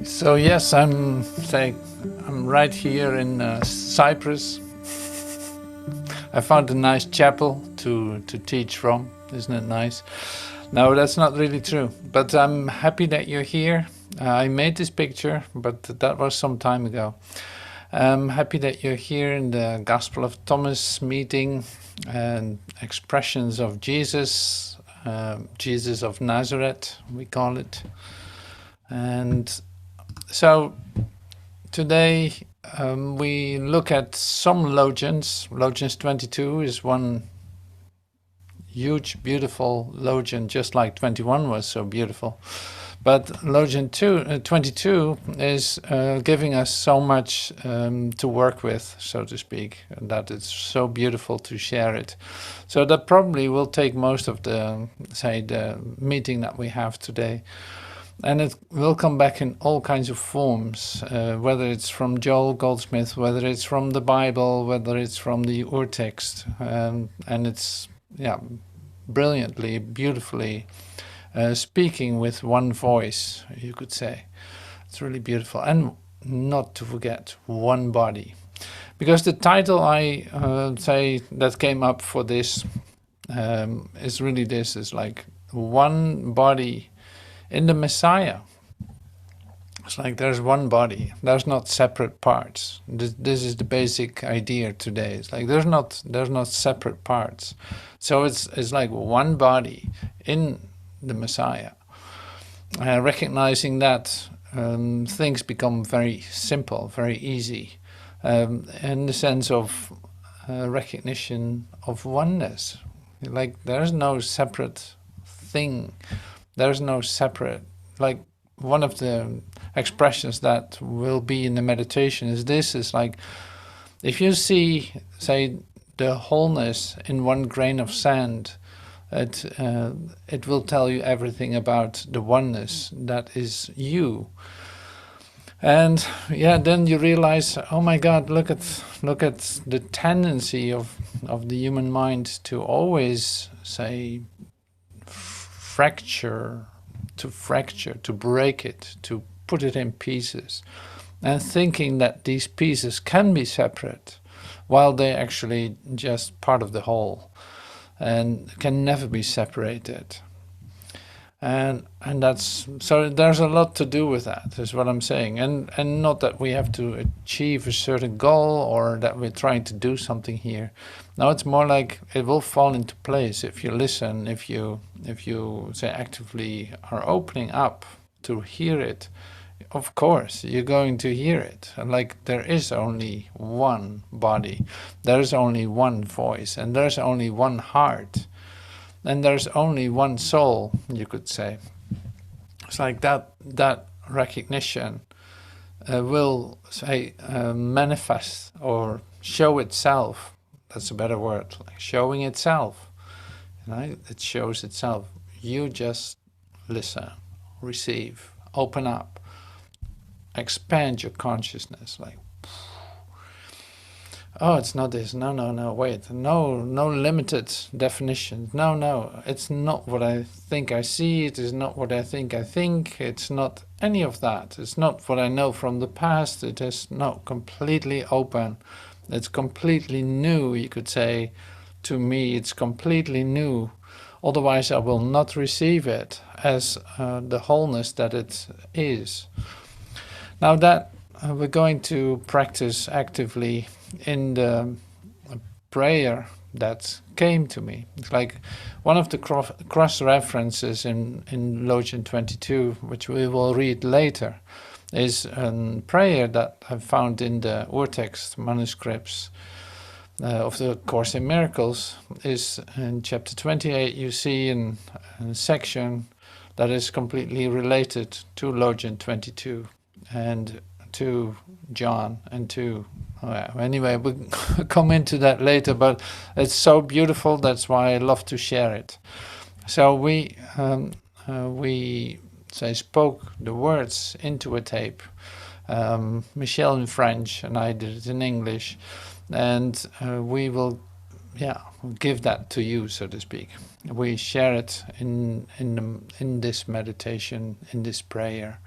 So yes, I'm right here in Cyprus. I found a nice chapel to teach from. Isn't it nice? No, that's not really true. But I'm happy that you're here. I made this picture, but that was some time ago. I'm happy that you're here in the Gospel of Thomas meeting and expressions of Jesus, Jesus of Nazareth, we call it. And so today we look at some Logions. Logions 22 is one huge, beautiful Logion, just like 21 was so beautiful. But Logion 22 is giving us so much to work with, so to speak, and that it's so beautiful to share it. So that probably will take most of the meeting that we have today. And it will come back in all kinds of forms, whether it's from Joel Goldsmith, whether it's from the Bible, whether it's from the Urtext, and it's brilliantly, beautifully speaking with one voice, you could say. It's really beautiful. And not to forget, one body. Because the title I say that came up for this is really this, is like one body in the Messiah. It's like there's one body. There's not separate parts. This is the basic idea today. It's like there's not separate parts. So it's like one body in the Messiah. Recognizing that things become very simple, very easy, in the sense of recognition of oneness. Like there's no separate thing. There's no separate, like one of the expressions that will be in the meditation is this, is like, if you see, say, the wholeness in one grain of sand, it will tell you everything about the oneness that is you. And then you realize, oh my God, look at the tendency of the human mind to always say fracture, to break it, to put it in pieces, and thinking that these pieces can be separate, while they're actually just part of the whole, and can never be separated. And that's, so there's a lot to do with that, is what I'm saying. And not that we have to achieve a certain goal or that we're trying to do something here. No, it's more like it will fall into place if you listen, if you say actively are opening up to hear it. Of course, you're going to hear it. And like there is only one body, there's only one voice, and there's only one heart. And there's only one soul, you could say. It's like that recognition will say manifest or show itself. That's a better word, like showing itself. It shows itself. You just listen, receive, open up, expand your consciousness, like, oh, it's not this. No, wait. No limited definitions. No, it's not what I think I see. It is not what I think. It's not any of that. It's not what I know from the past. It is not completely open. It's completely new, you could say. To me, it's completely new. Otherwise, I will not receive it as the wholeness that it is. Now that we're going to practice actively in the prayer that came to me. It's like one of the cross references in Logion 22, which we will read later, is a prayer that I found in the Urtext manuscripts of the Course in Miracles. Is in chapter 28. You see in a section that is completely related to Logion 22 and to John and to anyway, we'll come into that later, but it's so beautiful. That's why I love to share it. So we spoke the words into a tape. Michelle in French and I did it in English, and we will give that to you, so to speak. we share it in this meditation, in this prayer.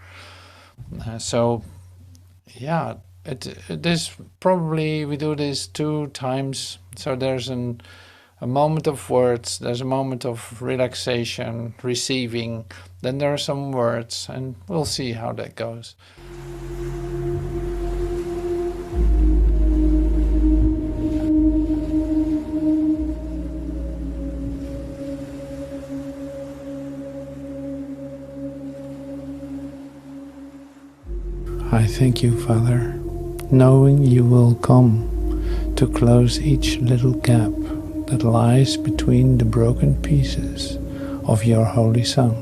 So yeah, it is probably, we do this 2 times. So there's a moment of words, there's a moment of relaxation, receiving, then there are some words, and we'll see how that goes. I thank you, Father, knowing you will come to close each little gap that lies between the broken pieces of your Holy Son.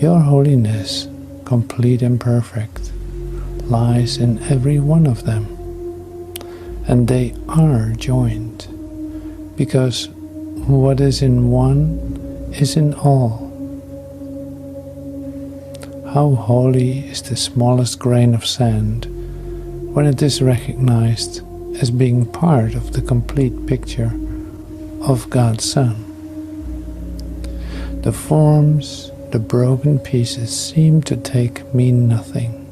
Your holiness, complete and perfect, lies in every one of them, and they are joined, because what is in one is in all. How holy is the smallest grain of sand when it is recognized as being part of the complete picture of God's Son. The forms, the broken pieces seem to mean nothing,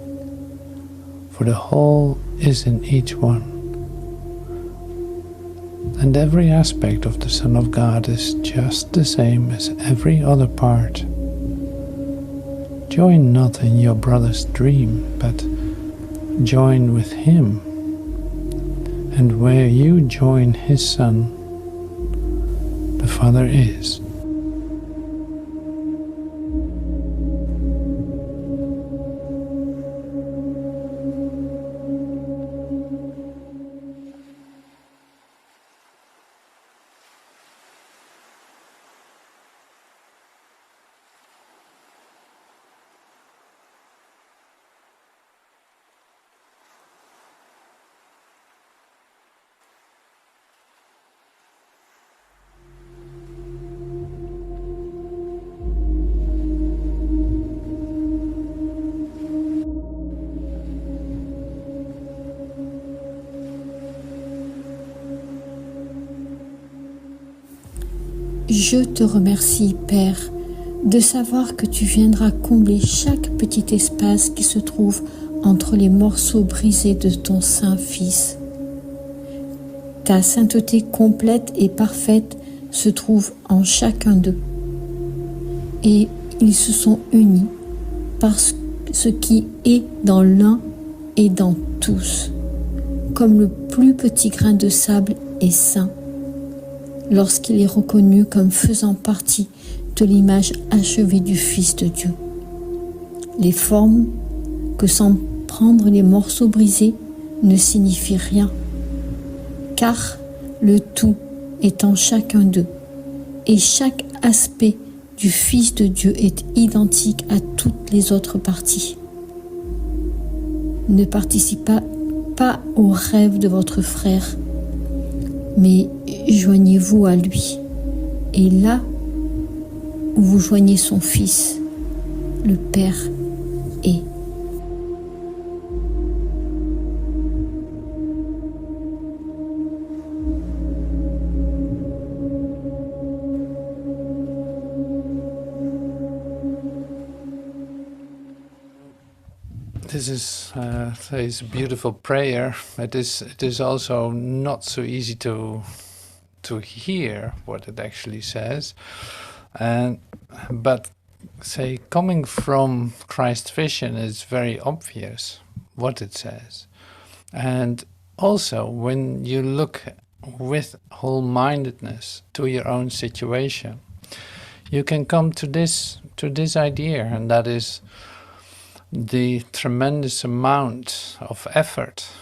for the whole is in each one. And every aspect of the Son of God is just the same as every other part. Join not in your brother's dream, but join with him. And where you join his Son, the Father is. Je te remercie, Père, de savoir que tu viendras combler chaque petit espace qui se trouve entre les morceaux brisés de ton Saint Fils. Ta sainteté complète et parfaite se trouve en chacun d'eux. Et ils se sont unis parce que ce qui est dans l'un est dans tous, comme le plus petit grain de sable est saint, lorsqu'il est reconnu comme faisant partie de l'image achevée du Fils de Dieu. Les formes que semblent prendre les morceaux brisés ne signifient rien, car le tout est en chacun d'eux, et chaque aspect du Fils de Dieu est identique à toutes les autres parties. Ne participez pas aux rêves de votre frère, mais joignez-vous à lui. Et là où vous joignez son Fils, le Père est. This is a beautiful prayer. It is also not so easy to hear what it actually says, but say coming from Christ's vision is very obvious what it says, and also when you look with whole-mindedness to your own situation, you can come to this idea, and that is the tremendous amount of effort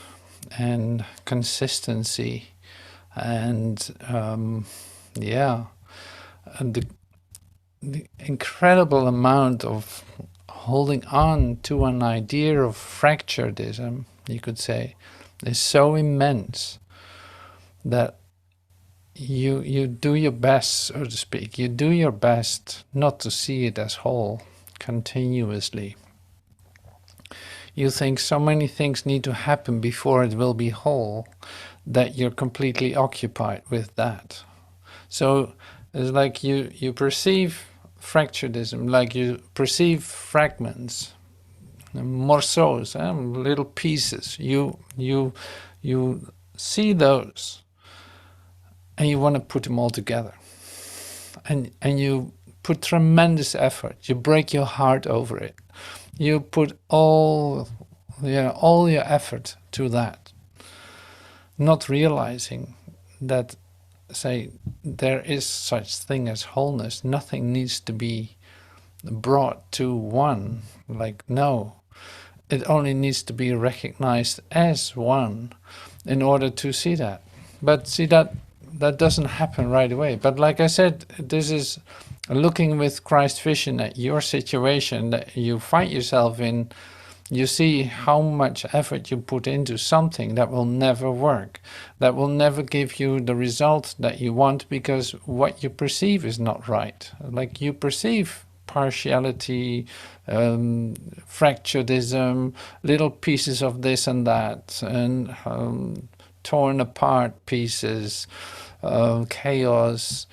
and consistency and and the incredible amount of holding on to an idea of fracturedism, you could say, is so immense that you do your best, so to speak. You do your best not to see it as whole continuously. You think so many things need to happen before it will be whole that you're completely occupied with that. So It's like you perceive fracturedism, like you perceive fragments, morceaux, little pieces. You see those, and you want to put them all together, and you put tremendous effort. You break your heart over it. You put all your effort to that, not realizing that, say, there is such thing as wholeness. Nothing needs to be brought to one. Like, no, it only needs to be recognized as one in order to see that. But see, that doesn't happen right away. But like I said, this is looking with Christ's vision at your situation that you find yourself in. You see how much effort you put into something that will never work, that will never give you the result that you want, because what you perceive is not right. Like, you perceive partiality, fracturedism, little pieces of this and that, and torn apart pieces, chaos.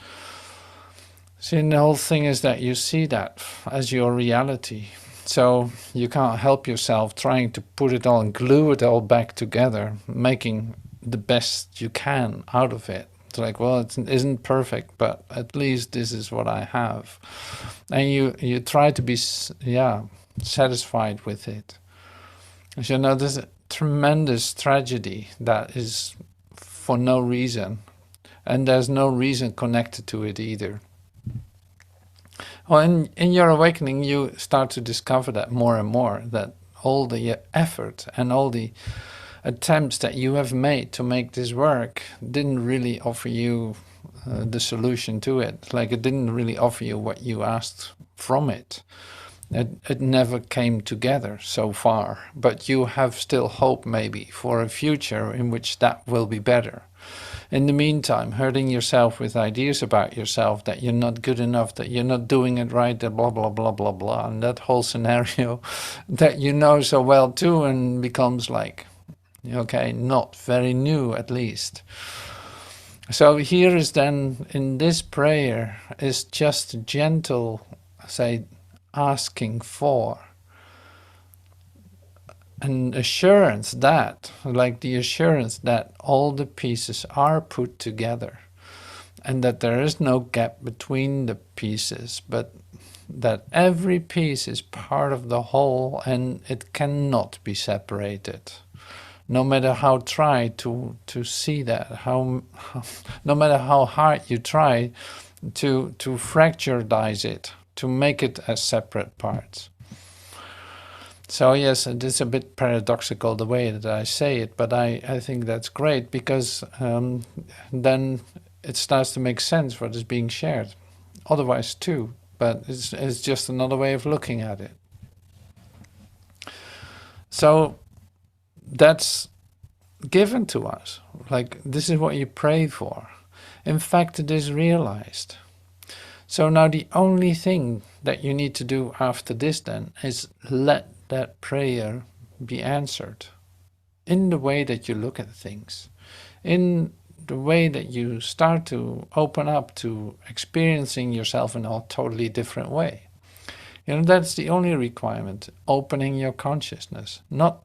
See, the whole thing is that you see that as your reality. So you can't help yourself trying to put it all and glue it all back together, making the best you can out of it. It's like, well, it isn't perfect, but at least this is what I have. And you try to be, satisfied with it. As you know, there's a tremendous tragedy that is for no reason. And there's no reason connected to it either. Well, in your awakening, you start to discover that more and more, that all the effort and all the attempts that you have made to make this work didn't really offer you the solution to it. Like, it didn't really offer you what you asked from it. It never came together so far, but you have still hope maybe for a future in which that will be better. In the meantime, hurting yourself with ideas about yourself that you're not good enough, that you're not doing it right, that blah, blah, blah, blah, blah, and that whole scenario that you know so well too, and becomes like, okay, not very new at least. So here is then, in this prayer, is just gentle, say, asking for an assurance that, like the assurance that all the pieces are put together and that there is no gap between the pieces, but that every piece is part of the whole and it cannot be separated. No matter how try to see that, no matter how hard you try to fracturize it, to make it as separate parts. So yes, it is a bit paradoxical the way that I say it, but I think that's great, because then it starts to make sense what is being shared. Otherwise too, but it's just another way of looking at it. So that's given to us. Like, this is what you pray for. In fact, it is realized. So now the only thing that you need to do after this then is let that prayer be answered in the way that you look at things, in the way that you start to open up to experiencing yourself in a totally different way. You know, that's the only requirement, opening your consciousness, not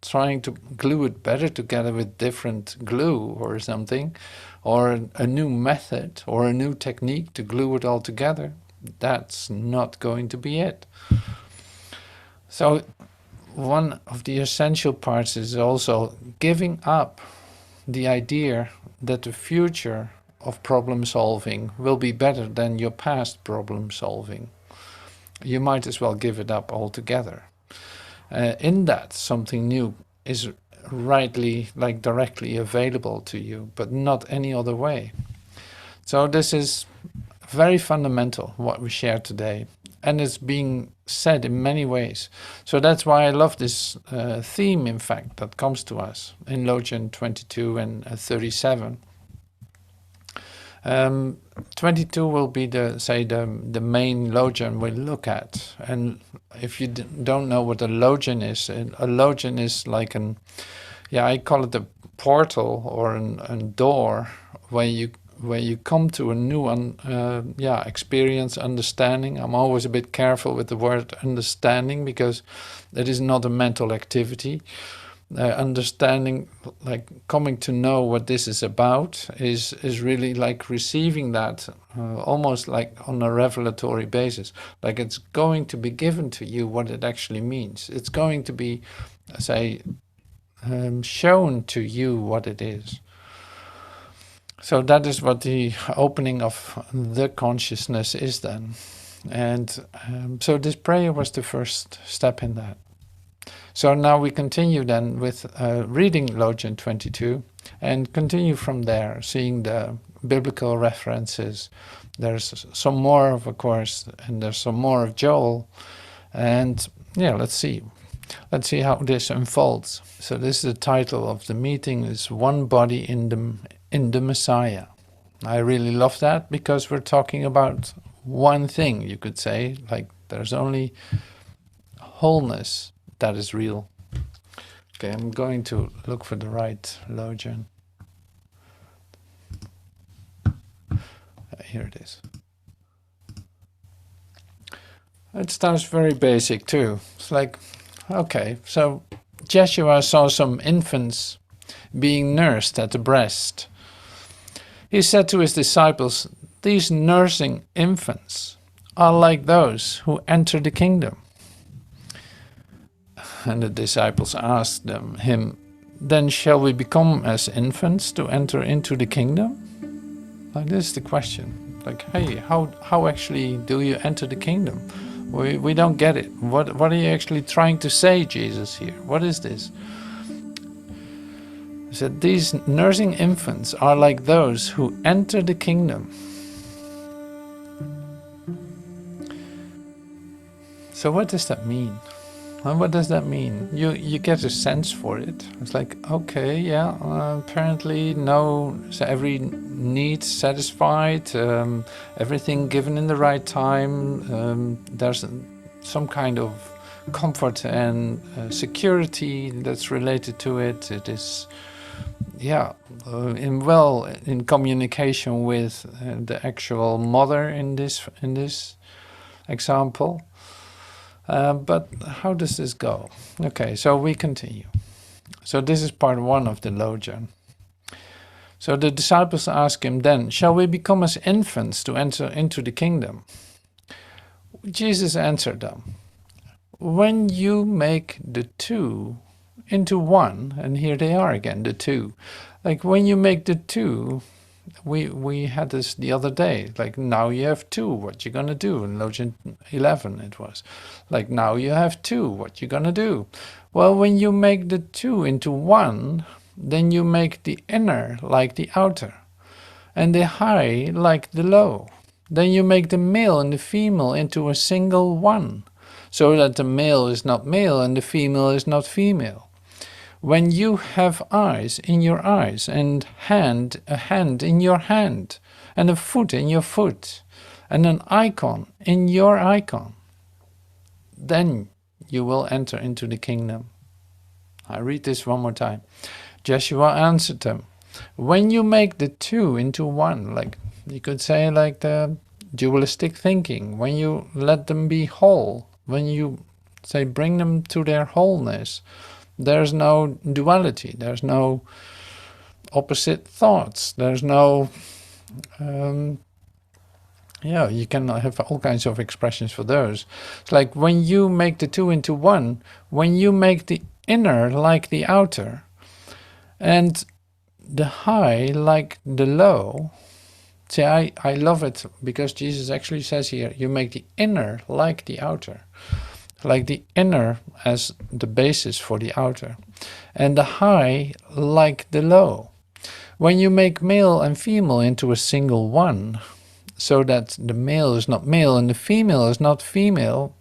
trying to glue it better together with different glue or something, or a new method or a new technique to glue it all together. That's not going to be it. So one of the essential parts is also giving up the idea that the future of problem solving will be better than your past problem solving. You might as well give it up altogether. In that, something new is rightly, like directly available to you, but not any other way. So this is very fundamental, what we share today. And it's being said in many ways. So that's why I love this theme, in fact, that comes to us in Logion 22 and 37. 22 will be the main Logion we'll look at. And if you don't know what a Logion is like I call it a portal or a door where you where you come to a new experience, understanding. I'm always a bit careful with the word understanding because it is not a mental activity. Understanding, like coming to know what this is about, is really like receiving that almost like on a revelatory basis. Like it's going to be given to you what it actually means. It's going to be, say, shown to you what it is. So that is what the opening of the consciousness is then. And so this prayer was the first step in that. So now we continue then with reading Logion 22 and continue from there, seeing the biblical references. There's some more of course, and there's some more of Joel. And yeah, let's see. Let's see how this unfolds. So this is the title of the meeting, is One Body in the Messiah. I really love that because we're talking about one thing, you could say, like there's only wholeness that is real. Okay, I'm going to look for the right Logion. Here it is. It starts very basic too. It's like, okay, so Jeshua saw some infants being nursed at the breast. He said to his disciples, "These nursing infants are like those who enter the kingdom." And the disciples asked him, "Then shall we become as infants to enter into the kingdom?" Like this is the question. Like, hey, how actually do you enter the kingdom? We don't get it. What are you actually trying to say, Jesus, here? What is this? He said, "These nursing infants are like those who enter the kingdom." So what does that mean? And what does that mean? You get a sense for it. It's like, okay, yeah, apparently no, so every need satisfied, everything given in the right time. There's some kind of comfort and security that's related to it. It is, in communication with the actual mother in this example. But how does this go? Okay, so we continue. So this is part 1 of the Logion. So the disciples ask him then, "Shall we become as infants to enter into the kingdom?" Jesus answered them, "When you make the two into one," and here they are again, the two. Like when you make the two, we had this the other day, like now you have two, what you gonna do? In Logion 11 it was. Like now you have two, what you gonna do? Well, when you make the two into one, then you make the inner like the outer, and the high like the low. Then you make the male and the female into a single one, so that the male is not male and the female is not female. When you have eyes in your eyes, and a hand in your hand, and a foot in your foot, and an icon in your icon, then you will enter into the kingdom. I read this one more time. Jeshua answered them, "When you make the two into one," like you could say like the dualistic thinking, when you let them be whole, when you say bring them to their wholeness, there's no duality, there's no opposite thoughts, there's no, you can have all kinds of expressions for those. It's like when you make the two into one, when you make the inner like the outer, and the high like the low. See, I love it because Jesus actually says here, you make the inner like the outer. Like the inner as the basis for the outer, and the high like the low. When you make male and female into a single one, so that the male is not male and the female is not female,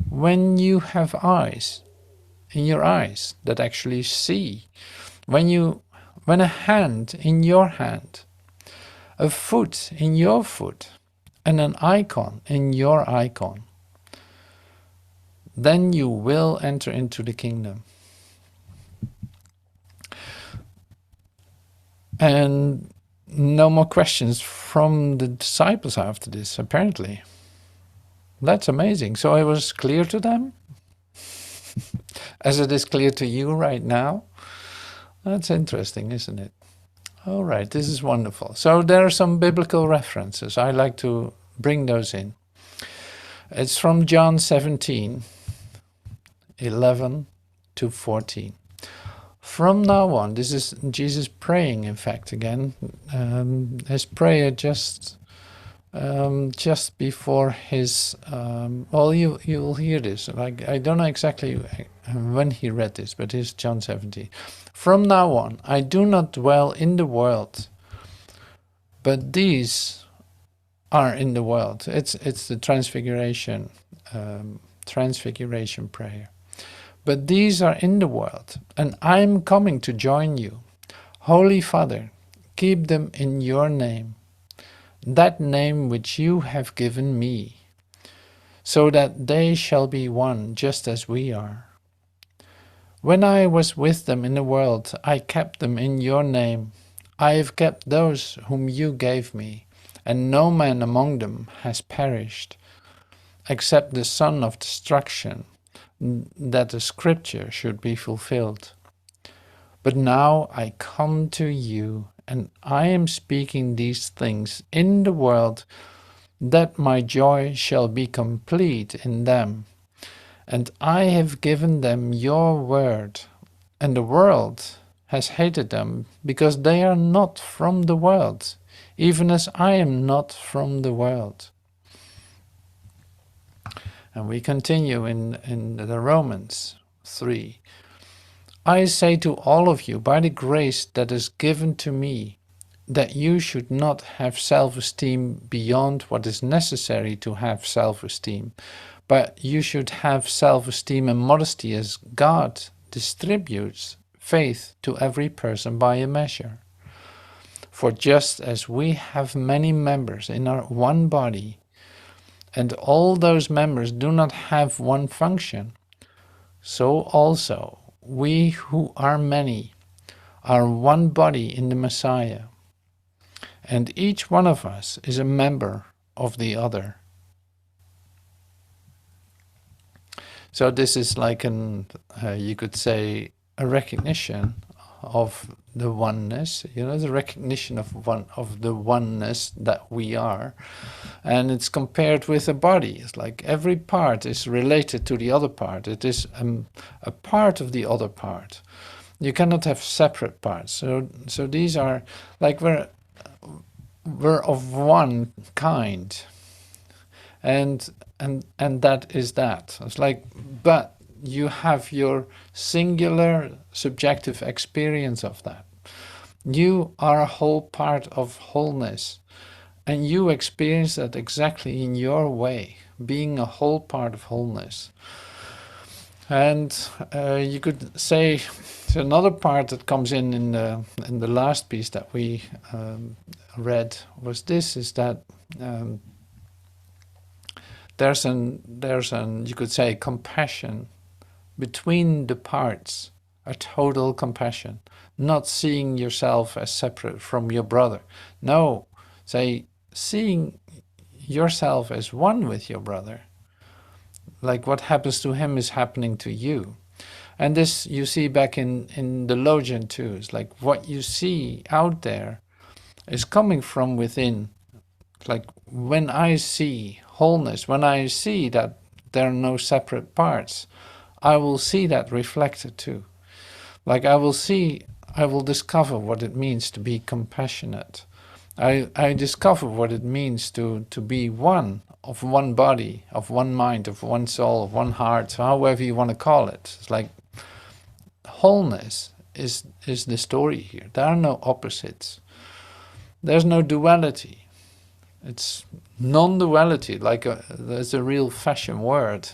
when you have eyes in your eyes that actually see, when a hand in your hand, a foot in your foot, and an icon in your icon, then you will enter into the kingdom. And no more questions from the disciples after this, apparently. That's amazing. So it was clear to them, as it is clear to you right now. That's interesting, isn't it? All right, this is wonderful. So there are some biblical references. I like to bring those in. It's from John 17, 11 to 14. From now on, this is Jesus praying, in fact, again. His prayer just before his, well, you'll hear this. Like, I don't know exactly when he read this, but it's John 17. From now on, I do not dwell in the world, but these are in the world. It's the transfiguration prayer. But these are in the world, and I am coming to join you. Holy Father, keep them in your name, that name which you have given me, so that they shall be one, just as we are. When I was with them in the world, I kept them in your name. I have kept those whom you gave me, and no man among them has perished, except the son of destruction, that the scripture should be fulfilled. But now I come to you, and I am speaking these things in the world, that my joy shall be complete in them. And I have given them your word, and the world has hated them, because they are not from the world, even as I am not from the world. And we continue in the Romans 3. I say to all of you, by the grace that is given to me, that you should not have self-esteem beyond what is necessary to have self-esteem, but you should have self-esteem and modesty as God distributes faith to every person by a measure. For just as we have many members in our one body, and all those members do not have one function, so also we who are many are one body in the Messiah, and each one of us is a member of the other. So this is like you could say, a recognition of the oneness, the recognition of the oneness that we are. And it's compared with a body. It's like every part is related to the other part. It is a part of the other part. You cannot have separate parts. So these are like we're of one kind, and that is that. It's like, but you have your singular subjective experience of that. You are a whole part of wholeness, and you experience that exactly in your way, being a whole part of wholeness. And you could say, so another part that comes in the last piece that we read was this: is that there's an you could say compassion between the parts, a total compassion, not seeing yourself as separate from your brother. No, say seeing yourself as one with your brother. Like what happens to him is happening to you. And this you see back in the Logion too. It's like what you see out there is coming from within. It's like when I see wholeness, when I see that there are no separate parts, I will see that reflected too. Like I will discover what it means to be compassionate. I discover what it means to be one, of one body, of one mind, of one soul, of one heart, however you want to call it. It's like wholeness is the story here. There are no opposites. There's no duality. It's non-duality, like there's a real fashion word.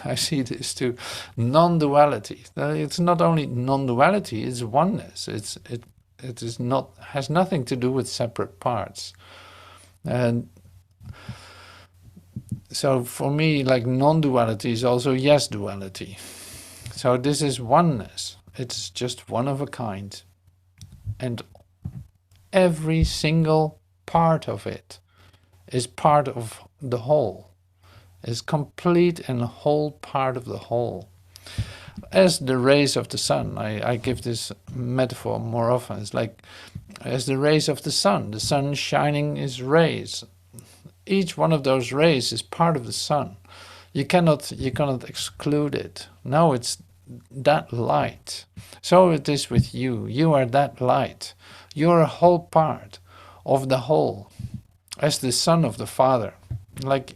I see this too, non-duality. It's not only non-duality, it's oneness. It is not, has nothing to do with separate parts. And so for me, like non-duality is also yes duality. So this is oneness. It's just one of a kind. And every single part of it is part of the whole, is complete and whole part of the whole. As the rays of the sun, I give this metaphor more often, it's like as the rays of the sun shining is rays. Each one of those rays is part of the sun. You cannot exclude it. No, it's that light. So it is with you. You are that light. You're a whole part of the whole, as the Son of the Father, like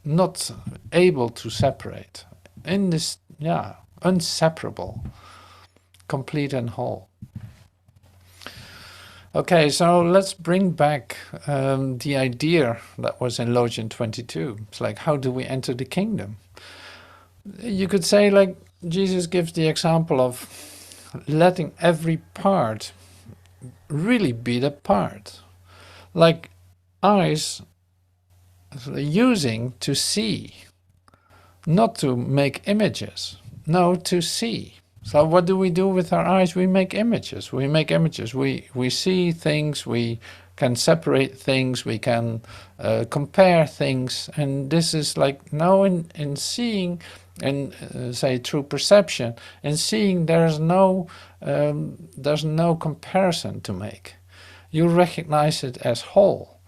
not able to separate. In this, inseparable, complete and whole. Okay, so let's bring back the idea that was in Logion 22. It's like, how do we enter the kingdom? You could say, like, Jesus gives the example of letting every part really be the part. Like eyes using to see, not to make images, no, to see. So what do we do with our eyes? We make images. We make images. We see things. We can separate things. We can compare things. And this is like now in seeing, and say through perception. In seeing, there's no comparison to make. You recognize it as whole.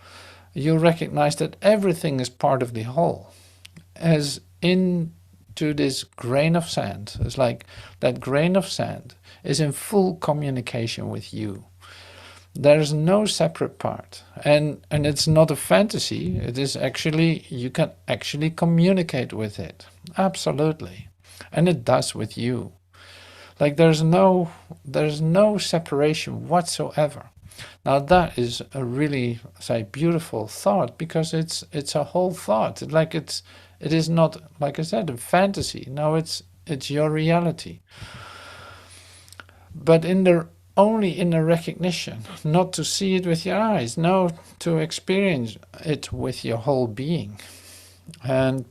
You recognize that everything is part of the whole, as into this grain of sand. It's like that grain of sand is in full communication with you. There's no separate part, and it's not a fantasy. It is actually, you can actually communicate with it, absolutely, and it does with you. Like there's no separation whatsoever. Now that is a really, say, beautiful thought, because it's a whole thought. It is not, like I said, a fantasy. No, it's your reality. But only in the recognition, not to see it with your eyes, no, to experience it with your whole being. And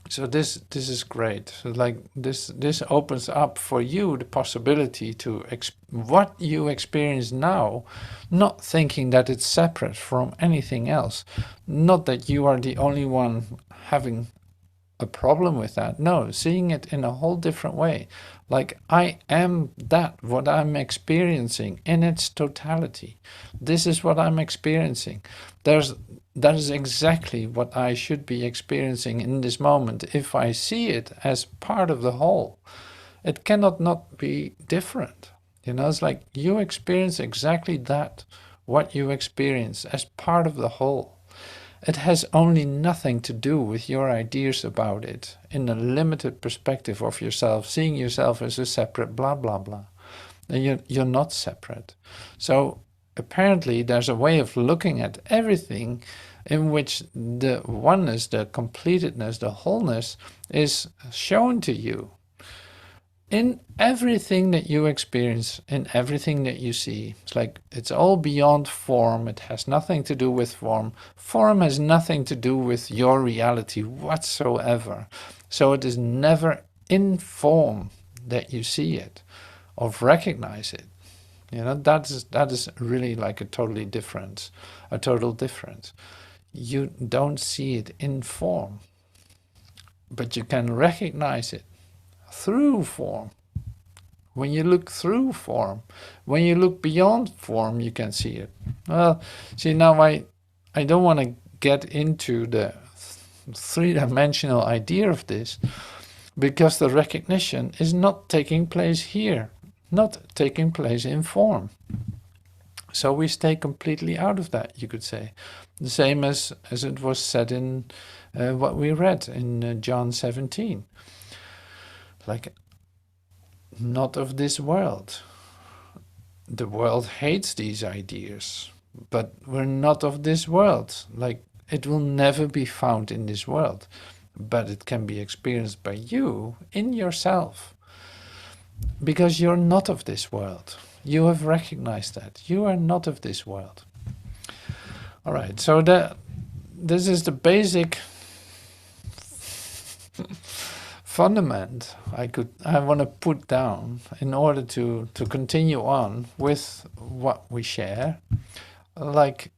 so this is great. So like this opens up for you the possibility to what you experience now, not thinking that it's separate from anything else, not that you are the only one having a problem with that. No, seeing it in a whole different way. Like I am that, what I'm experiencing in its totality. This is what I'm experiencing. That is exactly what I should be experiencing in this moment. If I see it as part of the whole, it cannot not be different. You know, it's like you experience exactly that, what you experience as part of the whole. It has only nothing to do with your ideas about it in a limited perspective of yourself, seeing yourself as a separate blah, blah, blah. And you're not separate. So apparently there's a way of looking at everything in which the oneness, the completedness, the wholeness is shown to you. In everything that you experience, in everything that you see, it's like it's all beyond form. It has nothing to do with form. Form has nothing to do with your reality whatsoever. So it is never in form that you see it or recognize it. You know, that is really like a total difference. You don't see it in form, but you can recognize it through form. When you look through form, when you look beyond form, you can see it. Well, see, now I don't want to get into the three-dimensional idea of this, because the recognition is not taking place here, not taking place in form. So we stay completely out of that, you could say. The same as it was said in what we read in John 17. Like, not of this world. The world hates these ideas, but we're not of this world. Like, it will never be found in this world, but it can be experienced by you in yourself, because you're not of this world. You have recognized that. You are not of this world. All right, so this is the basic fundament I want to put down in order to continue on with what we share. Like,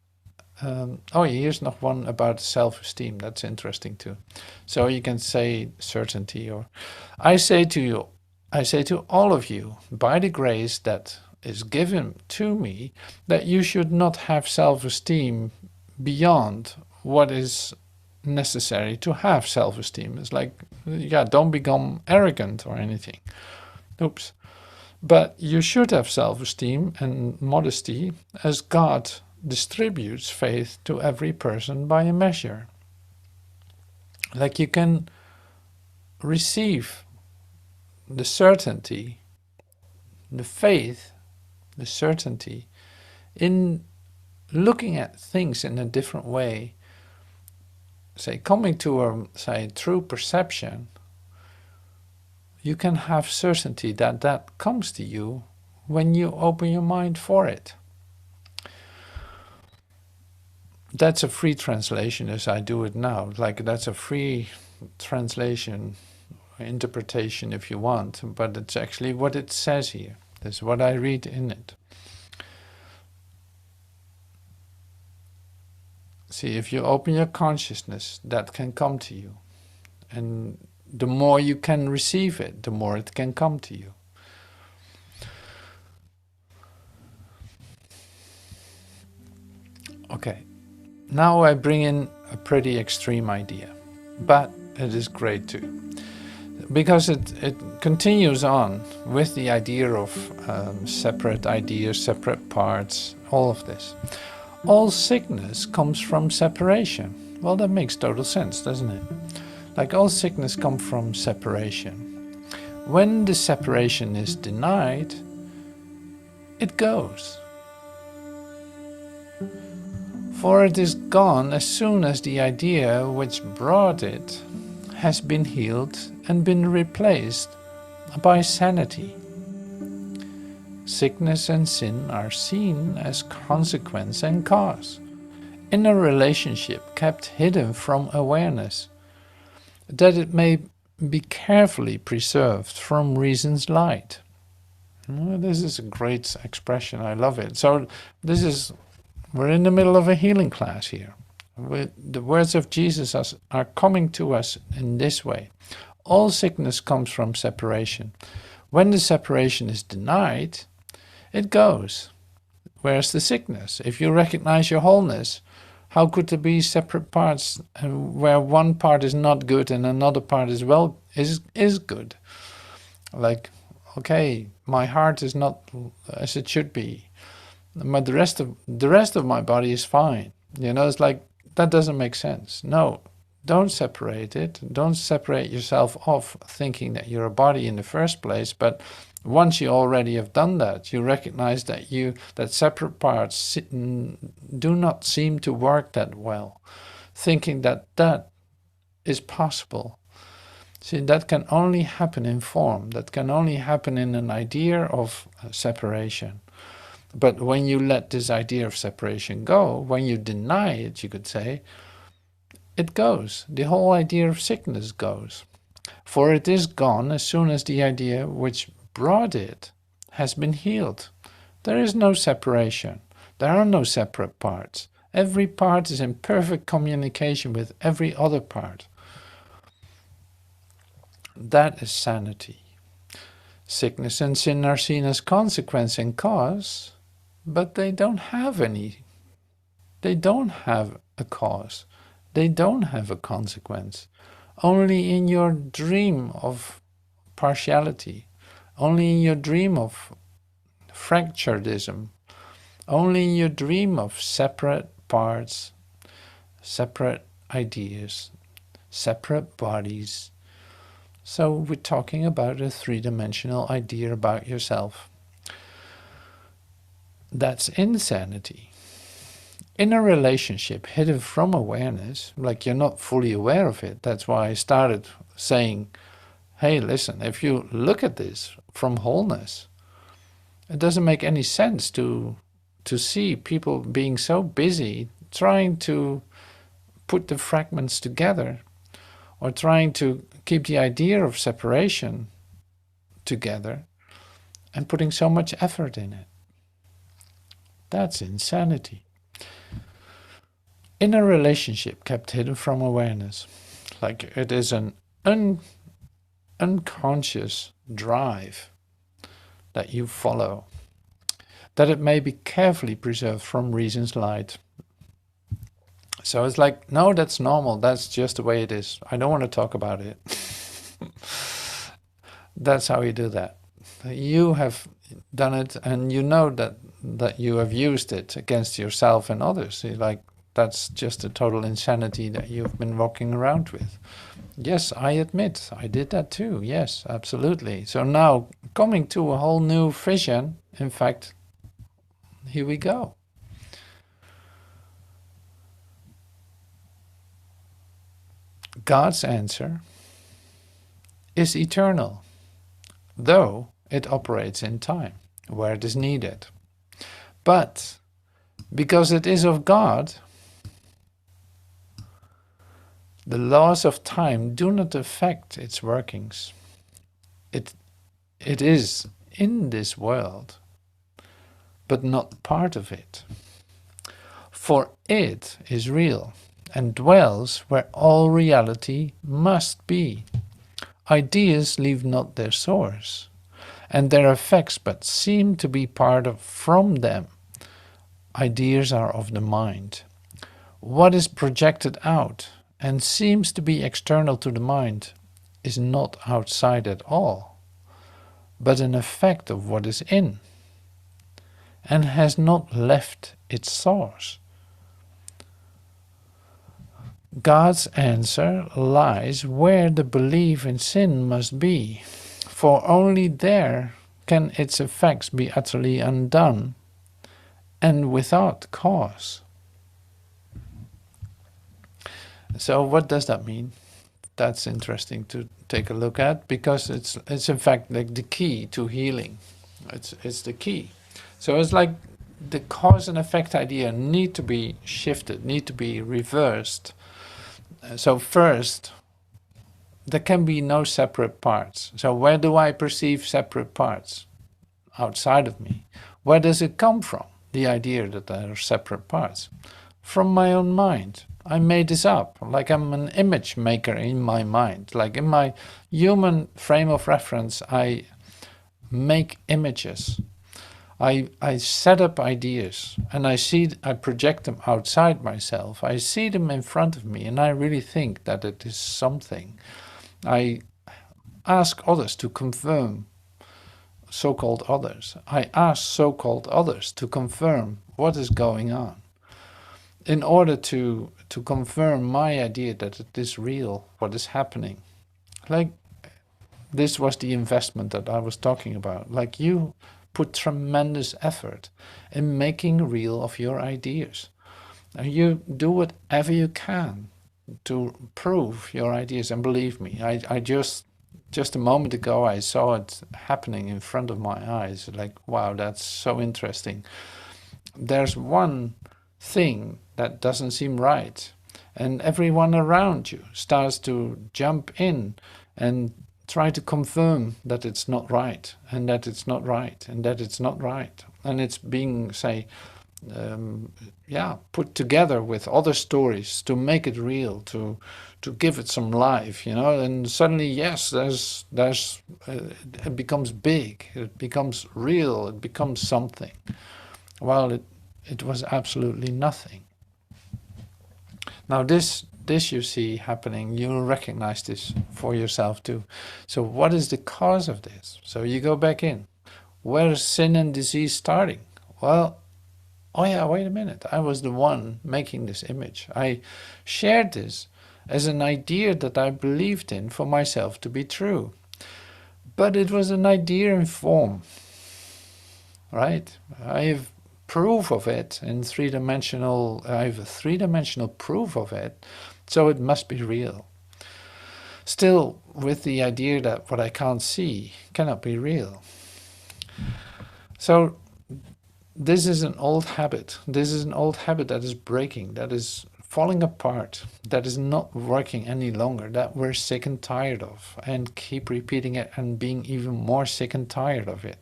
here's nog one about self-esteem. That's interesting too. So you can say certainty, or I say to all of you, by the grace that is given to me, that you should not have self-esteem beyond what is necessary to have self-esteem. It's like, yeah, don't become arrogant or anything. Oops. But you should have self-esteem and modesty as God distributes faith to every person by a measure. Like you can receive the certainty, the faith, the certainty in looking at things in a different way. Say, coming to a true perception, you can have certainty that that comes to you when you open your mind for it. That's a free translation as I do it now. Like, that's a free translation, interpretation if you want, but it's actually what it says here. That's what I read in it. See, if you open your consciousness, that can come to you. And the more you can receive it, the more it can come to you. Okay, now I bring in a pretty extreme idea, but it is great too. Because it continues on with the idea of separate ideas, separate parts, all of this. All sickness comes from separation. Well, that makes total sense, doesn't it? Like, all sickness comes from separation. When the separation is denied, it goes. For it is gone as soon as the idea which brought it has been healed and been replaced by sanity. Sickness and sin are seen as consequence and cause, in a relationship kept hidden from awareness, that it may be carefully preserved from reason's light. This is a great expression, I love it. So we're in the middle of a healing class here. The words of Jesus are coming to us in this way. All sickness comes from separation. When the separation is denied, it goes. Where's the sickness? If you recognize your wholeness, how could there be separate parts where one part is not good and another part is good? Like, okay, my heart is not as it should be, but the rest of my body is fine. It's like, that doesn't make sense. No, don't separate it. Don't separate yourself off thinking that you're a body in the first place. But once you already have done that, you recognize that separate parts do not seem to work that well. Thinking that is possible. See, that can only happen in form. That can only happen in an idea of separation. But when you let this idea of separation go, when you deny it, you could say, it goes. The whole idea of sickness goes. For it is gone as soon as the idea which brought it has been healed. There is no separation. There are no separate parts. Every part is in perfect communication with every other part. That is sanity. Sickness and sin are seen as consequence and cause, but they don't have any. They don't have a cause. They don't have a consequence. Only in your dream of partiality, only in your dream of fracturedism, only in your dream of separate parts, separate ideas, separate bodies. So we're talking about a three-dimensional idea about yourself. That's insanity. In a relationship hidden from awareness, like you're not fully aware of it, that's why I started saying, hey, listen, if you look at this from wholeness, it doesn't make any sense to see people being so busy trying to put the fragments together, or trying to keep the idea of separation together and putting so much effort in it. That's insanity. In a relationship kept hidden from awareness, like it is an unconscious drive that you follow, that it may be carefully preserved from reason's light. So it's like, no, that's normal, that's just the way it is. I don't want to talk about it. That's how you do that. You have done it, and you know that you have used it against yourself and others. You're like, that's just a total insanity that you've been walking around with. Yes, I admit, I did that too. Yes, absolutely. So now, coming to a whole new vision, in fact, here we go. God's answer is eternal, though it operates in time, where it is needed. But because it is of God, the laws of time do not affect its workings. It is in this world, but not part of it. For it is real and dwells where all reality must be. Ideas leave not their source, and their effects but seem to be part of from them. Ideas are of the mind. What is projected out and seems to be external to the mind is not outside at all, but an effect of what is in, and has not left its source. God's answer lies where the belief in sin must be, for only there can its effects be utterly undone and without cause. So what does that mean? That's interesting to take a look at, because it's in fact like the key to healing. It's the key. So it's like the cause and effect idea need to be shifted, need to be reversed. So first, there can be no separate parts. So where do I perceive separate parts? Outside of me. Where does it come from? The idea that there are separate parts. From my own mind. I made this up, like I'm an image maker in my mind. Like in my human frame of reference, I make images. I set up ideas, and I project them outside myself. I see them in front of me, and I really think that it is something. I ask others to confirm, so-called others. I ask so-called others to confirm what is going on, in order to confirm my idea that it is real, what is happening. Like, this was the investment that I was talking about. Like, you put tremendous effort in making real of your ideas. And you do whatever you can to prove your ideas. And believe me, I just a moment ago, I saw it happening in front of my eyes. Like, wow, that's so interesting. There's one thing that doesn't seem right, and everyone around you starts to jump in and try to confirm that it's not right, and that it's not right, and that it's not right, and it's being, say, put together with other stories to make it real, to give it some life, and suddenly, yes, it becomes big, it becomes real, it becomes something, while it was absolutely nothing. Now this you see happening, you'll recognize this for yourself too. So what is the cause of this? So you go back in. Where is sin and disease starting? Well, oh yeah, wait a minute. I was the one making this image. I shared this as an idea that I believed in for myself to be true. But it was an idea in form, right? I have proof of it in three-dimensional, I have a three-dimensional proof of it, so it must be real. Still, with the idea that what I can't see cannot be real. So this is an old habit. This is an old habit that is breaking, that is falling apart, that is not working any longer, that we're sick and tired of, and keep repeating it and being even more sick and tired of it.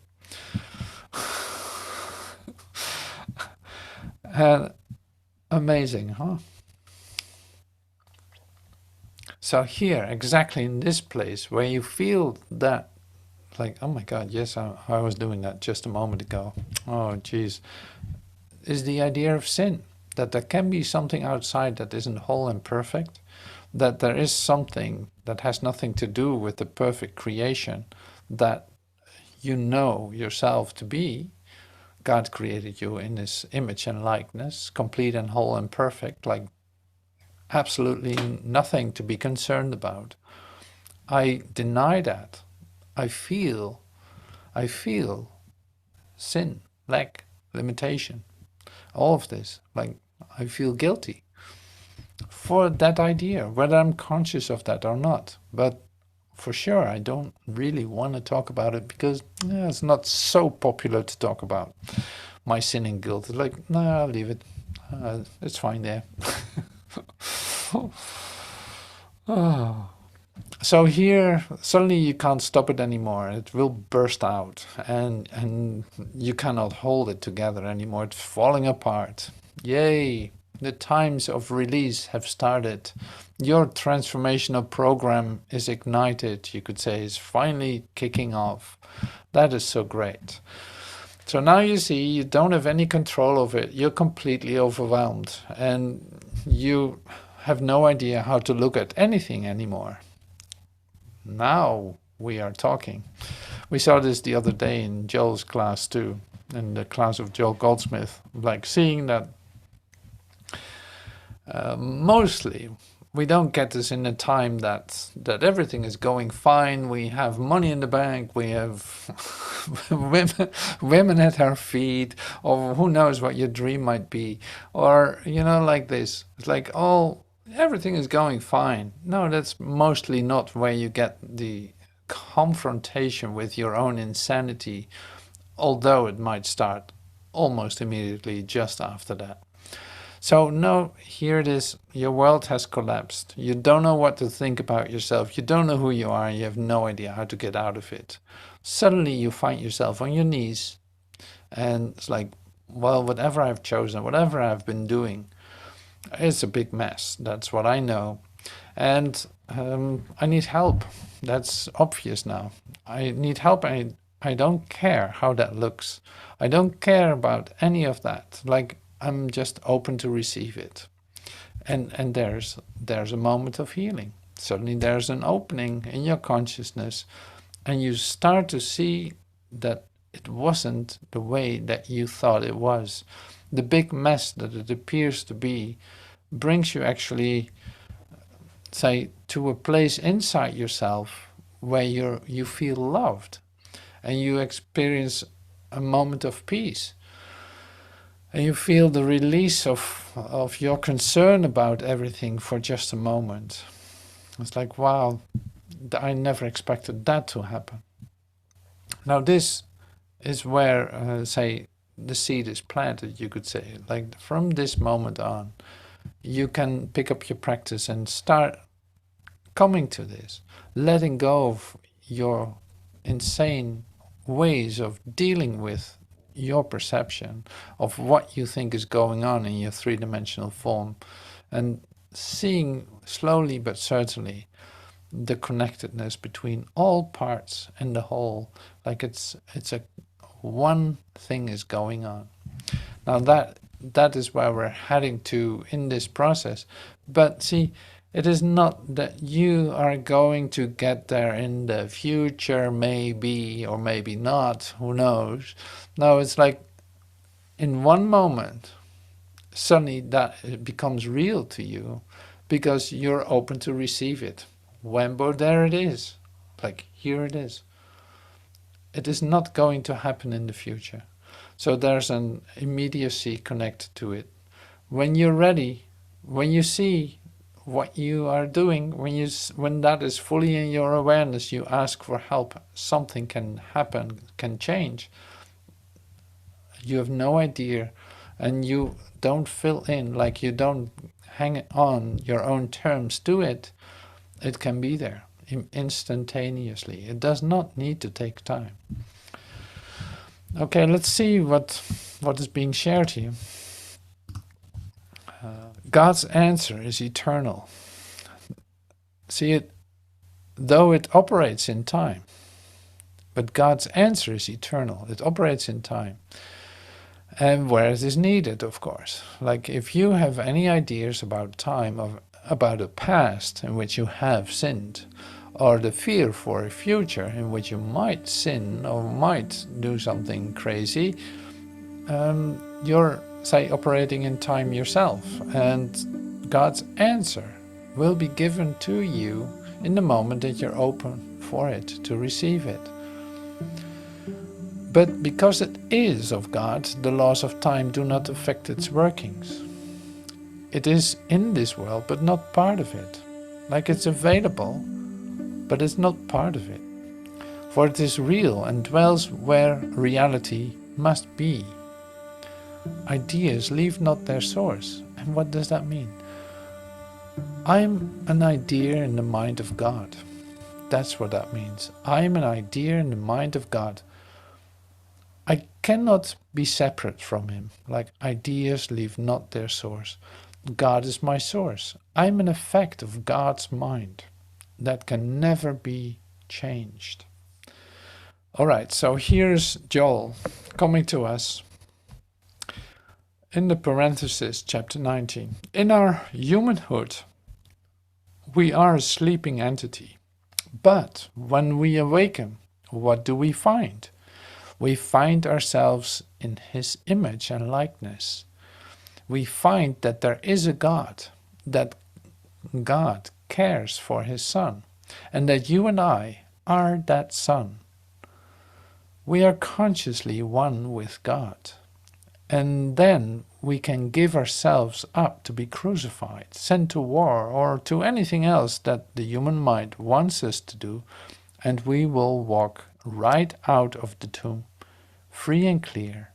Amazing, huh? So here, exactly in this place where you feel that, like, oh my God, yes, I was doing that just a moment ago. Oh, geez. Is the idea of sin. That there can be something outside that isn't whole and perfect. That there is something that has nothing to do with the perfect creation that you know yourself to be. God created you in His image and likeness, complete and whole and perfect, like absolutely nothing to be concerned about. I deny that. I feel sin, lack, limitation, all of this. Like, I feel guilty for that idea, whether I'm conscious of that or not. But for sure, I don't really want to talk about it because it's not so popular to talk about my sin and guilt. It's like, no, I'll leave it. It's fine there. Oh. So here, suddenly you can't stop it anymore. It will burst out, and you cannot hold it together anymore. It's falling apart. Yay! The times of release have started. Your transformational program is ignited, you could say, is finally kicking off. That is so great. So now you see you don't have any control over it. You're completely overwhelmed, and you have no idea how to look at anything anymore. Now we are talking. We saw this the other day in Joel's class too, in the class of Joel Goldsmith, like seeing that mostly we don't get this in a time that everything is going fine. We have money in the bank. We have women at our feet, or who knows what your dream might be, or like this. It's like, oh, everything is going fine. No, that's mostly not where you get the confrontation with your own insanity, although it might start almost immediately just after that. So no, here it is. Your world has collapsed. You don't know what to think about yourself. You don't know who you are. You have no idea how to get out of it. Suddenly you find yourself on your knees, and it's like, well, whatever I've chosen, whatever I've been doing, it's a big mess. That's what I know. And I need help. That's obvious now. I need help. I don't care how that looks. I don't care about any of that. Like, I'm just open to receive it. And there's a moment of healing. Suddenly there's an opening in your consciousness, and you start to see that it wasn't the way that you thought it was. The big mess that it appears to be brings you actually, say, to a place inside yourself where you feel loved, and you experience a moment of peace. And you feel the release of your concern about everything for just a moment. It's like, wow, I never expected that to happen. Now this is where, say, the seed is planted, you could say. Like, from this moment on, you can pick up your practice and start coming to this, letting go of your insane ways of dealing with your perception of what you think is going on in your three-dimensional form, and seeing slowly but certainly the connectedness between all parts and the whole, like it's a one thing is going on. Now that is where we're heading to in this process. But see, it is not that you are going to get there in the future, maybe, or maybe not, who knows. No, it's like in one moment, suddenly that it becomes real to you because you're open to receive it. Whambo, there it is. Like, here it is. It is not going to happen in the future. So there's an immediacy connected to it. When you're ready, when you see what you are doing, when that is fully in your awareness, you ask for help, something can happen, can change. You have no idea, and you don't fill in, like you don't hang on your own terms to it, it can be there instantaneously. It does not need to take time. Okay, let's see what is being shared here. God's answer is eternal. See it, though it operates in time, but God's answer is eternal. It operates in time. And where it is needed, of course. Like if you have any ideas about time, about a past in which you have sinned, or the fear for a future in which you might sin or might do something crazy, you're, say, operating in time yourself. And God's answer will be given to you in the moment that you're open for it, to receive it. But because it is of God, the laws of time do not affect its workings. It is in this world, but not part of it. Like it's available, but it's not part of it. For it is real and dwells where reality must be. Ideas leave not their source. And what does that mean? I'm an idea in the mind of God. That's what that means. I'm an idea in the mind of God. I cannot be separate from him, like ideas leave not their source. God is my source. I'm an effect of God's mind that can never be changed. All right, so here's Joel coming to us in the parenthesis, chapter 19. In our humanhood, we are a sleeping entity. But when we awaken, what do we find? We find ourselves in his image and likeness. We find that there is a God, that God cares for his Son, and that you and I are that Son. We are consciously one with God. And then we can give ourselves up to be crucified, sent to war, or to anything else that the human mind wants us to do, and we will walk right out of the tomb, free and clear.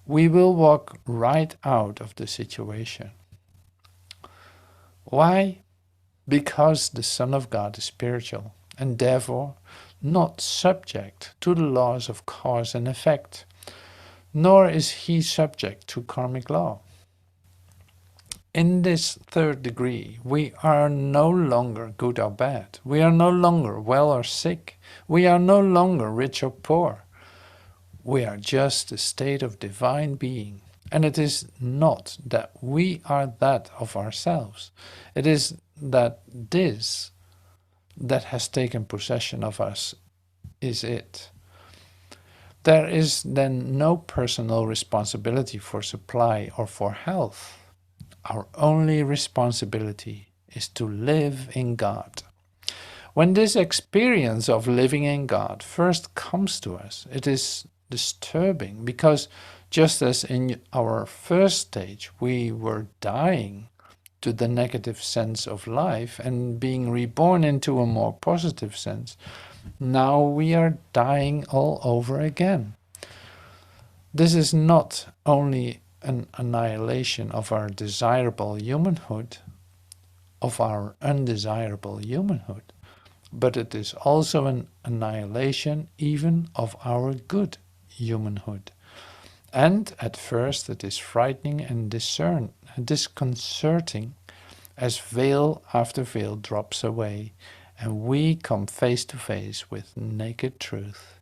We will walk right out of the situation. Why? Because the Son of God is spiritual, and therefore not subject to the laws of cause and effect, nor is he subject to karmic law. In this third degree, we are no longer good or bad. We are no longer well or sick. We are no longer rich or poor. We are just a state of divine being. And it is not that we are that of ourselves. It is that this that has taken possession of us is it. There is then no personal responsibility for supply or for health. Our only responsibility is to live in God. When this experience of living in God first comes to us, it is disturbing because just as in our first stage we were dying to the negative sense of life and being reborn into a more positive sense, now we are dying all over again. This is not only an annihilation of our desirable humanhood, of our undesirable humanhood, but it is also an annihilation even of our good humanhood. And at first it is frightening and disconcerting as veil after veil drops away and we come face to face with naked truth.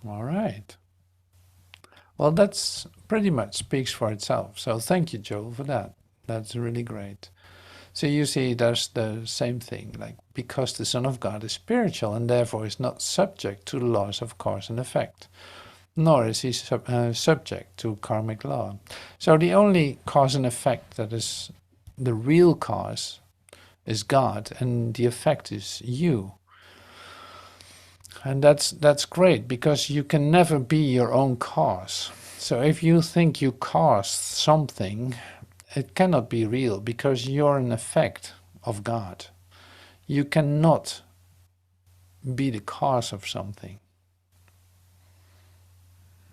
All right. Well, that's pretty much speaks for itself. So thank you, Joel, for that. That's really great. So you see, there's the same thing, like because the Son of God is spiritual and therefore is not subject to the laws of cause and effect, nor is he subject to karmic law. So the only cause and effect that is the real cause is God, and the effect is you. And that's great, because you can never be your own cause. So if you think you caused something, it cannot be real, because you're an effect of God. You cannot be the cause of something.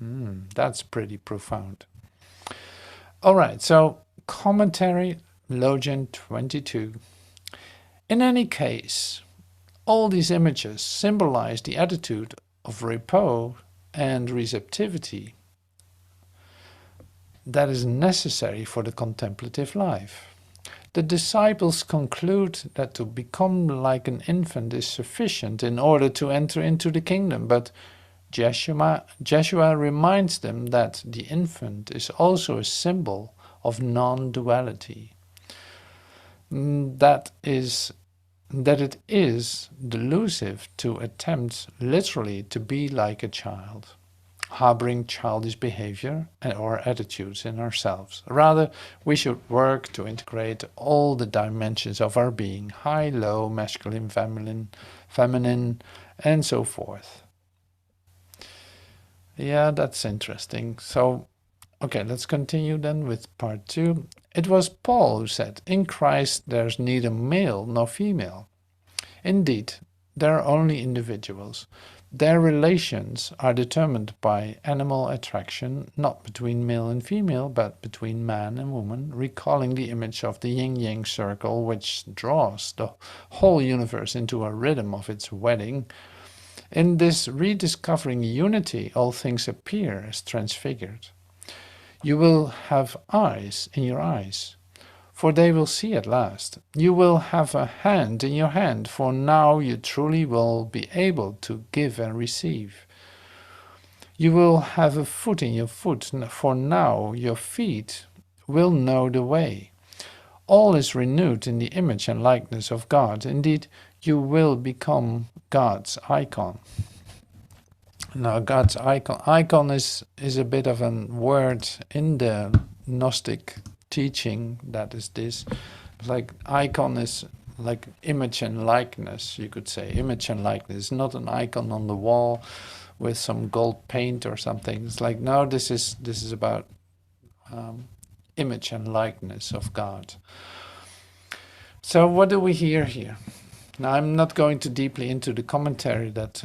That's pretty profound. All right, so commentary, Logion 22. In any case, all these images symbolize the attitude of repose and receptivity that is necessary for the contemplative life. The disciples conclude that to become like an infant is sufficient in order to enter into the kingdom, but Joshua reminds them that the infant is also a symbol of non-duality. That it is delusive to attempt literally to be like a child, harboring childish behavior or attitudes in ourselves. Rather, we should work to integrate all the dimensions of our being, high, low, masculine, feminine, and so forth. Yeah, that's interesting. So, okay, let's continue then with part 2. It was Paul who said, "In Christ there's neither male nor female." Indeed, there are only individuals. Their relations are determined by animal attraction, not between male and female, but between man and woman, recalling the image of the yin-yang circle, which draws the whole universe into a rhythm of its wedding. In this rediscovering unity, all things appear as transfigured. You will have eyes in your eyes, for they will see at last. You will have a hand in your hand, for now you truly will be able to give and receive. You will have a foot in your foot, for now your feet will know the way. All is renewed in the image and likeness of God. Indeed, you will become God's icon. Now, God's icon is a bit of a word in the Gnostic teaching, that is this. Like icon is like image and likeness, you could say. Image and likeness, not an icon on the wall with some gold paint or something. It's like, no, this is about image and likeness of God. So what do we hear here? Now, I'm not going too deeply into the commentary that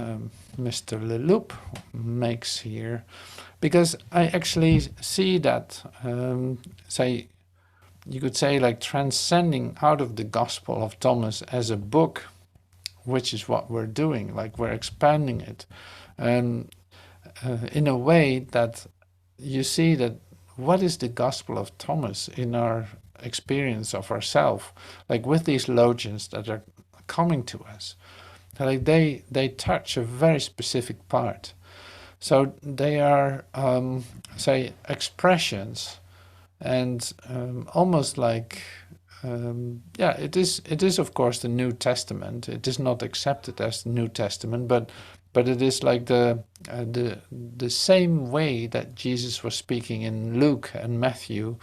Mr. Leloup makes here, because I actually see that, you could say, like transcending out of the Gospel of Thomas as a book, which is what we're doing, like we're expanding it, in a way that you see that what is the Gospel of Thomas in our experience of ourselves, like with these Logions that are coming to us, like they touch a very specific part. So they are, expressions, and almost like, it is of course the New Testament. It is not accepted as the New Testament, but it is like the same way that Jesus was speaking in Luke and Matthew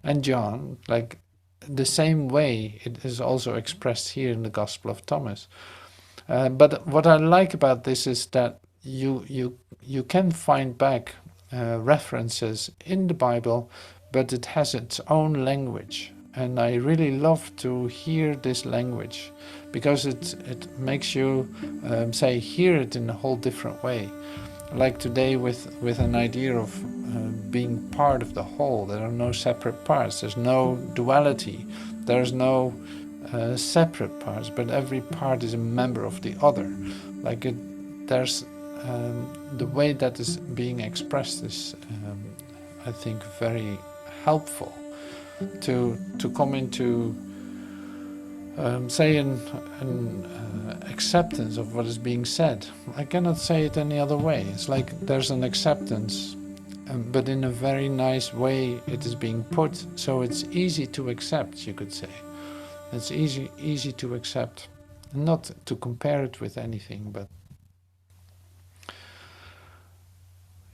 and John, like the same way it is also expressed here in the Gospel of Thomas. But what I like about this is that you can find back references in the Bible, but it has its own language. And I really love to hear this language, because it makes you hear it in a whole different way. Like today with an idea of being part of the whole. There are no separate parts. There's no duality. There's no separate parts, but every part is a member of the other. Like there's the way that is being expressed is, I think, very helpful to come into an acceptance of what is being said. I cannot say it any other way. It's like there's an acceptance, but in a very nice way it is being put, so it's easy to accept, you could say. It's easy to accept, not to compare it with anything, but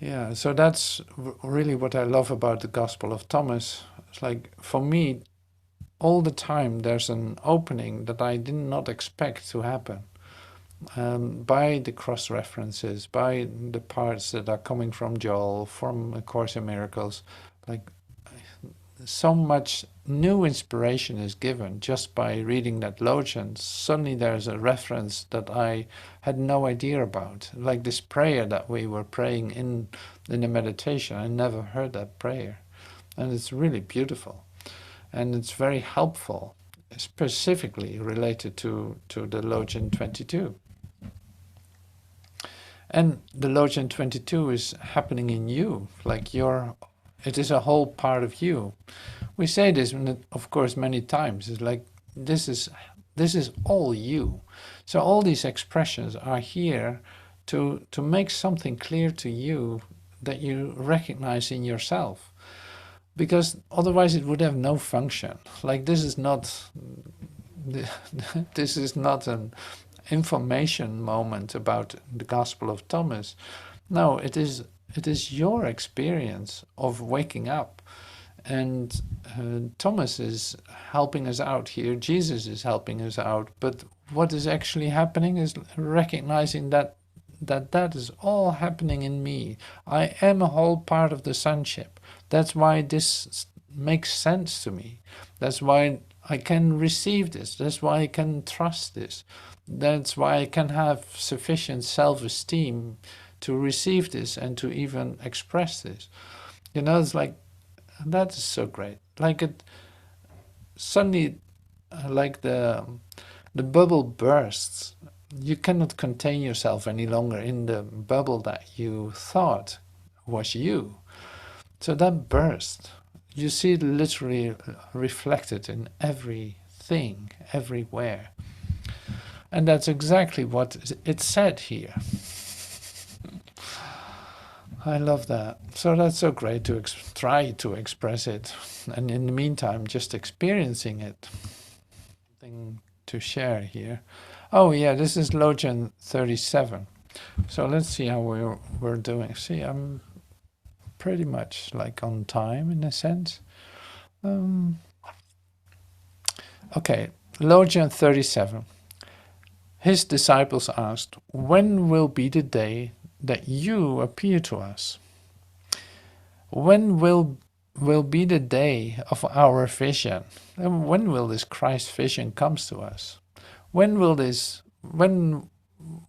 yeah, so that's really what I love about the Gospel of Thomas. It's like, for me, all the time there's an opening that I did not expect to happen, by the cross-references, by the parts that are coming from Joel, from A Course in Miracles. Like, so much new inspiration is given just by reading that Logion. Suddenly there's a reference that I had no idea about, like this prayer that we were praying in the meditation. I never heard that prayer, and it's really beautiful, and it's very helpful, specifically related to the Logion 22. And the Logion 22 is happening in you, like it is a whole part of you. We say this, of course, many times. It's like, this is all you. So all these expressions are here to make something clear to you that you recognize in yourself. Because otherwise it would have no function. Like, this is not an information moment about the Gospel of Thomas. No, it is your experience of waking up. And Thomas is helping us out here. Jesus is helping us out. But what is actually happening is recognizing that is all happening in me. I am a whole part of the sonship. That's why this makes sense to me. That's why I can receive this. That's why I can trust this. That's why I can have sufficient self-esteem to receive this and to even express this. You know, it's like, that is so great. Like, it suddenly, like the bubble bursts. You cannot contain yourself any longer in the bubble that you thought was you. So that burst, you see it literally reflected in everything, everywhere. And that's exactly what it said here. I love that. So that's so great to try to express it. And in the meantime, just experiencing it. Something to share here. Oh yeah, this is Logion 37. So let's see how we're doing. See, I'm pretty much like on time in a sense. Okay, Logion 37. His disciples asked, "When will be the day that you appear to us? When will be the day of our vision? And when will this Christ vision come to us? When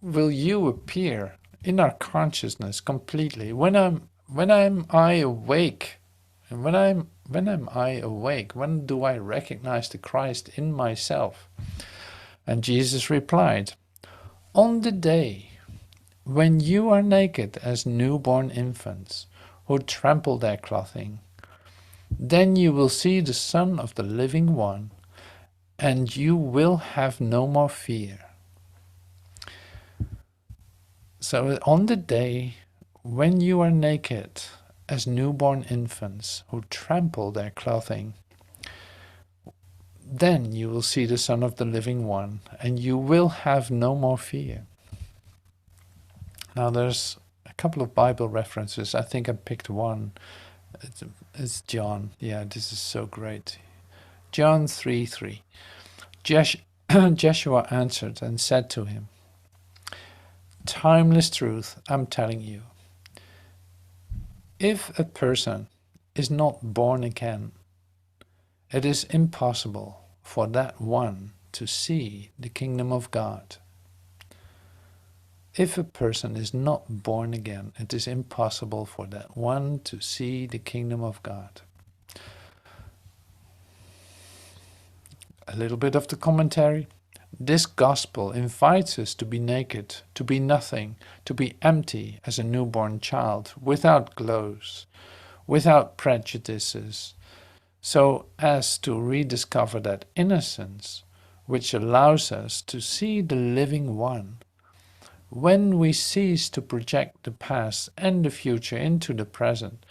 will you appear in our consciousness completely? When am I awake? And when am I awake? When do I recognize the Christ in myself?" And Jesus replied, "On the day when you are naked as newborn infants who trample their clothing, then you will see the Son of the Living One, and you will have no more fear." So on the day when you are naked as newborn infants who trample their clothing, then you will see the Son of the Living One, and you will have no more fear. Now there's a couple of Bible references. I think I picked one. It's John. Yeah, this is so great. John 3:3. Joshua answered and said to him, "Timeless truth, I'm telling you. If a person is not born again, it is impossible for that one to see the kingdom of God." If a person is not born again, it is impossible for that one to see the kingdom of God. A little bit of the commentary. This gospel invites us to be naked, to be nothing, to be empty as a newborn child, without clothes, without prejudices, so as to rediscover that innocence which allows us to see the living one. When we cease to project the past and the future into the present,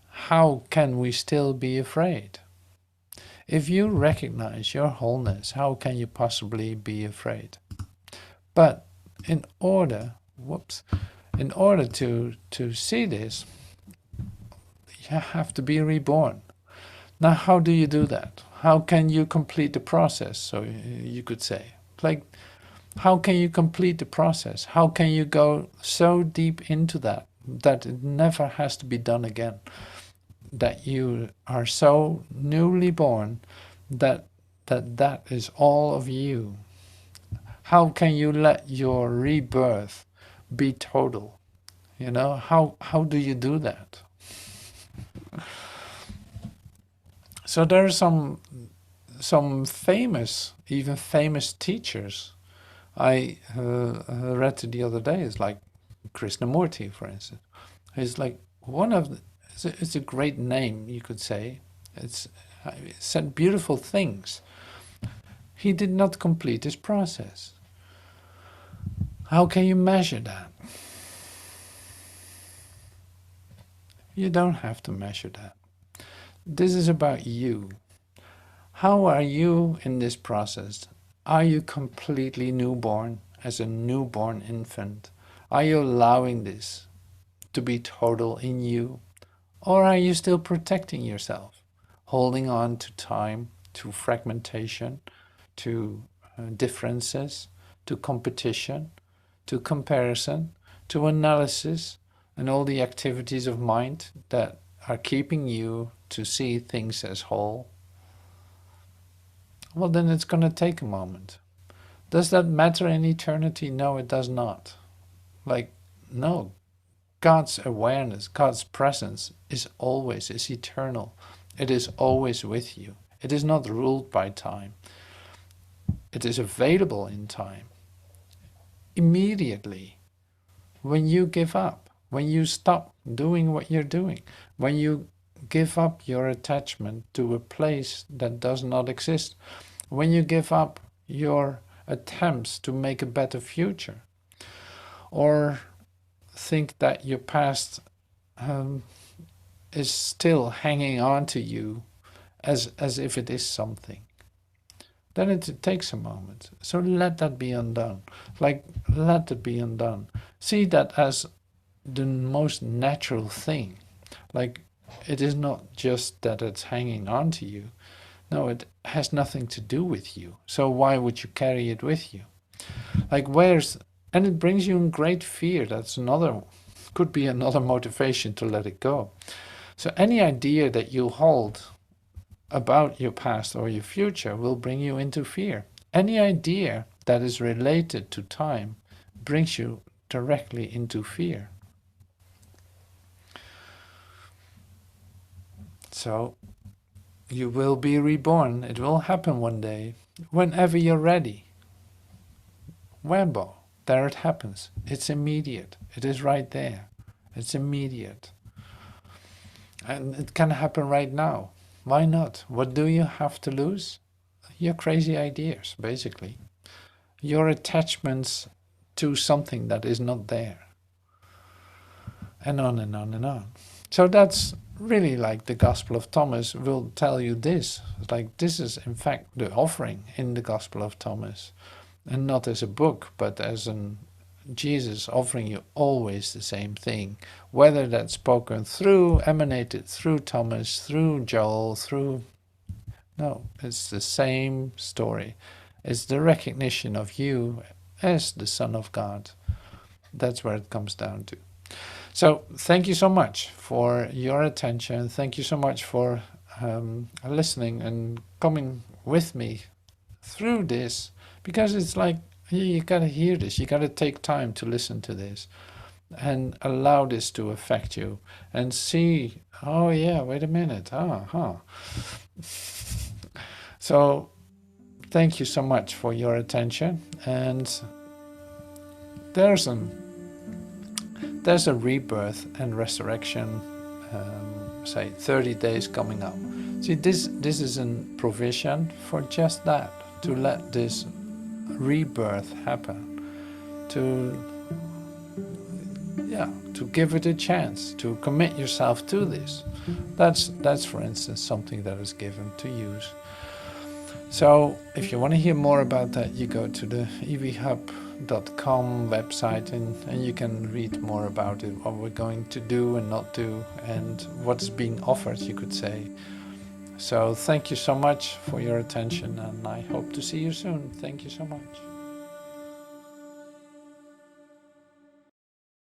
how can we still be afraid? If you recognize your wholeness, how can you possibly be afraid? But in order to see this, you have to be reborn. Now, how do you do that? How can you complete the process? So you could say, like, how can you complete the process? How can you go so deep into that it never has to be done again? that you are so newly born that is all of you? How can you let your rebirth be total? You know, how do you do that? So there are some famous, even famous teachers I read the other day. It's like Krishnamurti, for instance. He's like one of the, it's a great name, you could say. It said beautiful things. He did not complete his process. How can you measure that? You don't have to measure that. This is about you. How are you in this process? Are you completely newborn, as a newborn infant? Are you allowing this to be total in you? Or are you still protecting yourself, holding on to time, to fragmentation, to differences, to competition, to comparison, to analysis, and all the activities of mind that are keeping you to see things as whole? Well, then it's going to take a moment. Does that matter in eternity? No, it does not. Like, no. God's awareness, God's presence is eternal. It is always with you. It is not ruled by time. It is available in time. Immediately, when you give up, when you stop doing what you're doing, when you give up your attachment to a place that does not exist, when you give up your attempts to make a better future, or think that your past is still hanging on to you as if it is something, then it takes a moment. So let that be undone. Like, let it be undone. See that as the most natural thing. Like, it is not just that it's hanging on to you. No, it has nothing to do with you. So why would you carry it with you? Like, and it brings you in great fear. That's could be another motivation to let it go. So any idea that you hold about your past or your future will bring you into fear. Any idea that is related to time brings you directly into fear. So you will be reborn. It will happen one day, whenever you're ready. Wambo, there it happens. It's immediate. It is right there. It's immediate. And it can happen right now. Why not? What do you have to lose? Your crazy ideas, basically. Your attachments to something that is not there. And on and on and on. So that's really like the Gospel of Thomas will tell you this. Like, this is in fact the offering in the Gospel of Thomas. And not as a book, but as Jesus offering you always the same thing. Whether that's spoken through, emanated through Thomas, through Joel, no, it's the same story. It's the recognition of you as the Son of God. That's where it comes down to. So thank you so much for your attention. Thank you so much for listening and coming with me through this, because it's like, you got to hear this. You got to take time to listen to this and allow this to affect you and see, oh yeah, wait a minute. So thank you so much for your attention. And there's a rebirth and resurrection, say 30 days coming up. See, this is a provision for just that, to let this rebirth happen, to give it a chance, to commit yourself to this. That's for instance something that is given to use. So if you want to hear more about that, you go to the evhub.com website and you can read more about it, what we're going to do and not do, and what's being offered, you could say. So thank you so much for your attention, and I hope to see you soon. Thank you so much.